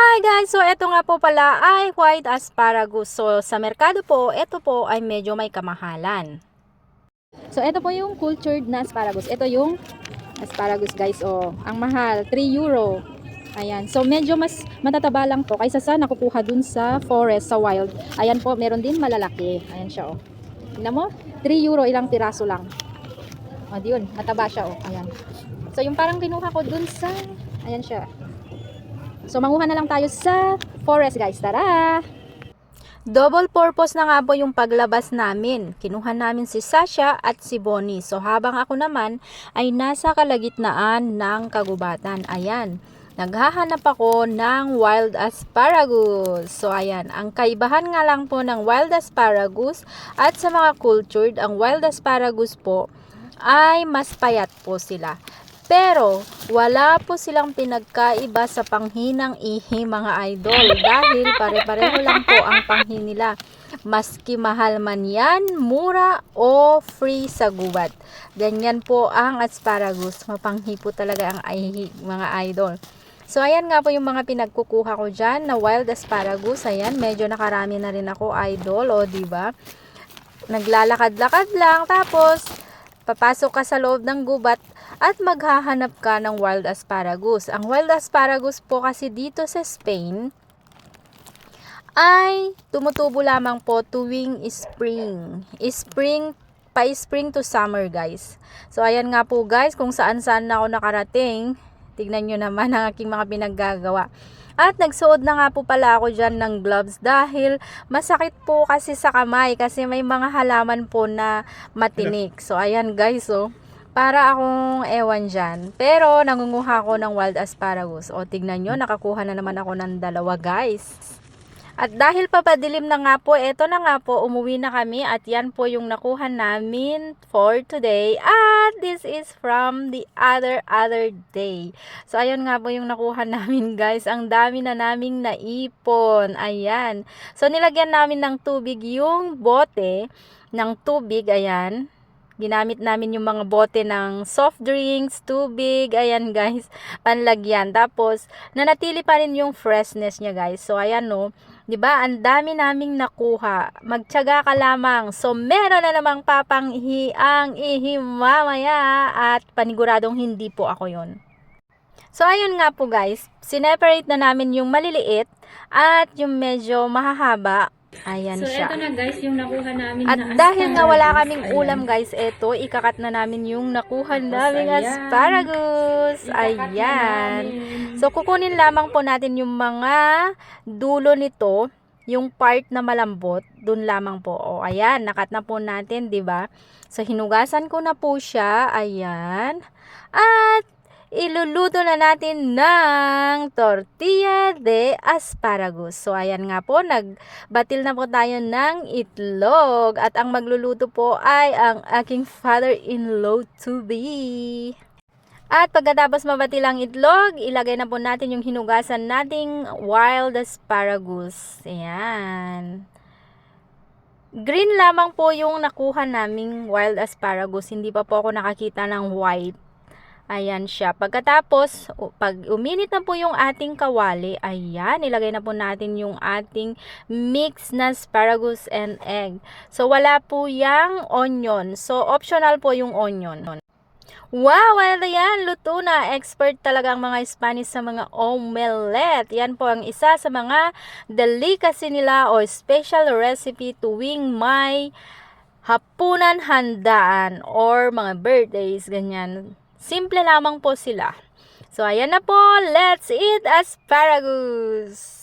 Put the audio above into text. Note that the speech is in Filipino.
Hi guys! So eto nga po pala ay white asparagus. So sa merkado po, eto po ay medyo may kamahalan. So eto po yung cultured na asparagus. Ito yung asparagus guys. Oh, ang mahal, 3 euro. Ayan. So medyo mas matataba lang po kaysa sa nakukuha dun sa forest, sa wild. Ayan po, meron din malalaki. Ayan siya oh. Tingnan mo, 3 euro ilang piraso lang. O, yun, mataba siya oh. Ayan. So yung parang kinuha ko dun sa, ayan siya. So manguha na lang tayo sa forest guys. Tara! Double purpose na nga po yung paglabas namin. Kinuha namin si Sasha at si Bonnie. So habang ako naman ay nasa kalagitnaan ng kagubatan. Ayan. Naghahanap ako ng wild asparagus. So ayan, ang kaibahan nga lang po ng wild asparagus at sa mga cultured, ang wild asparagus po ay mas payat po sila. Pero wala po silang pinagkaiba sa panghinang ihi mga idol dahil pare-pareho lang po ang panghi nila. Maski mahal man yan, mura o free sa gubat. Ganyan po ang asparagus. Mapanghi po talaga ang ihi mga idol. So ayan nga po yung mga pinagkukuha ko dyan na wild asparagus. Ayan, medyo nakarami na rin ako idol, o diba? Naglalakad-lakad lang tapos papasok ka sa loob ng gubat at maghahanap ka ng wild asparagus. Ang wild asparagus po kasi dito sa Spain ay tumutubo lamang po tuwing spring. Pa-spring to summer guys. So ayan nga po guys, kung saan-saan na ako nakarating. Tignan nyo naman ang aking mga pinaggagawa. At nagsuot na nga po pala ako dyan ng gloves dahil masakit po kasi sa kamay kasi may mga halaman po na matinik. So ayan guys, oh, para akong ewan dyan. Pero nangunguha ako ng wild asparagus. O tignan nyo, nakakuha na naman ako ng dalawa guys. At dahil papadilim na nga po, eto na nga po, umuwi na kami at yan po yung nakuha namin for today. At this is from the other day. So ayun nga po yung nakuha namin guys. Ang dami na naming naipon. Ayan. So nilagyan namin ng tubig yung bote ng tubig. Ayan. Ginamit namin yung mga bote ng soft drinks, tubig, ayan guys, panlagyan. Tapos, nanatili pa rin yung freshness niya guys. So, ayan no, 'di ba? Ang dami naming nakuha. Magtiyaga ka lamang. So, meron na namang papanghi ang ihi mamaya at paniguradong hindi po ako 'yon. So, ayun nga po guys, sineparate na namin yung maliliit at yung medyo mahahaba. Ayan So, siya. eto na guys, yung nakuha namin At na dahil nga wala asparagus. kaming Ayan. ulam guys, eto, ikakat na namin yung nakuha Tapos, naming ayan. asparagus. Ikakat na Ayan. namin. So, kukunin lamang po natin yung mga dulo nito, yung part na malambot, dun lamang po. O, ayan, nakat na po natin, 'di ba? So, hinugasan ko na po siya. Ayan. At iluluto na natin ng tortilla de asparagus. So, ayan nga po, nagbatil na po tayo ng itlog. At ang magluluto po ay ang aking father-in-law to be. At pagkatapos mabatil ang itlog, ilagay na po natin yung hinugasan nating wild asparagus. Ayan. Green lamang po yung nakuha naming wild asparagus. Hindi pa po ako nakakita ng white. Ayan siya. Pagkatapos, pag uminit na po yung ating kawali, ayan, ilagay na po natin yung ating mix na asparagus and egg. So, wala po yung onion. So, optional po yung onion. Wow, ano yan? Luto na. Expert talaga ang mga Spanish sa mga omelette. Yan po ang isa sa mga delicacy nila o special recipe tuwing may hapunan handaan or mga birthdays, ganyan. Simple lamang po sila. So, ayan na po. Let's eat asparagus!